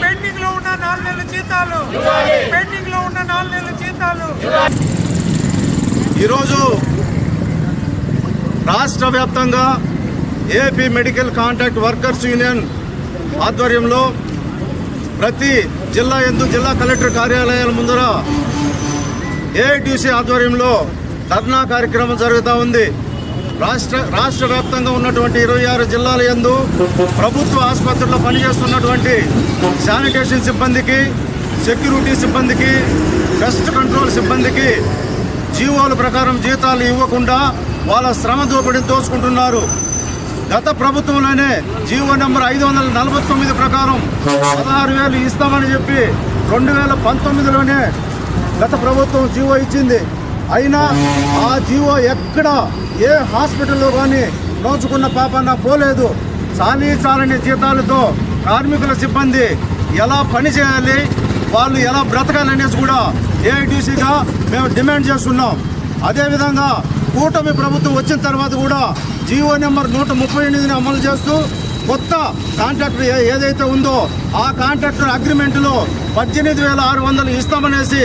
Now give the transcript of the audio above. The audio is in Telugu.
పెండింగ్ లో ఉన్న 4 నెలల జీతాలు, పెండింగ్ లో ఉన్న 4 నెలల జీతాలు. ఈరోజు రాష్ట్ర వ్యాప్తంగా AP medical contract workers union ఆధ్వర్యంలో ప్రతి జిల్లా జిల్లా కలెక్టర్ కార్యాలయాల ముందర ఏఐటీసీ ఆధ్వర్యంలో ధర్నా కార్యక్రమం జరుగుతూ ఉంది. రాష్ట్ర వ్యాప్తంగా ఉన్నటువంటి 26 జిల్లాల యందు ప్రభుత్వ ఆసుపత్రుల్లో పనిచేస్తున్నటువంటి శానిటేషన్ సిబ్బందికి, సెక్యూరిటీ సిబ్బందికి, పెస్ట్ కంట్రోల్ సిబ్బందికి జీవోల ప్రకారం జీతాలు ఇవ్వకుండా వాళ్ళ శ్రమ దోపిడీని దోచుకుంటున్నారు. గత ప్రభుత్వంలోనే జీవో నెంబర్ 549 ప్రకారం 16,000 ఇస్తామని చెప్పి 2019లోనే గత ప్రభుత్వం జీవో ఇచ్చింది. అయినా ఆ జీవో ఎక్కడ ఏ హాస్పిటల్లో కానీ నోచుకున్న పాపాన పోలేదు. చాలని జీతాలతో కార్మికుల సిబ్బంది ఎలా పని చేయాలి, వాళ్ళు ఎలా బ్రతకాలనేసి కూడా ఏఐటీసీగా మేము డిమాండ్ చేస్తున్నాం. అదేవిధంగా కూటమి ప్రభుత్వం వచ్చిన తర్వాత కూడా జీవో నెంబర్ 138ని అమలు చేస్తూ కొత్త కాంట్రాక్టర్ ఏదైతే ఉందో ఆ కాంట్రాక్టర్ అగ్రిమెంట్లో 18,600 ఇస్తామనేసి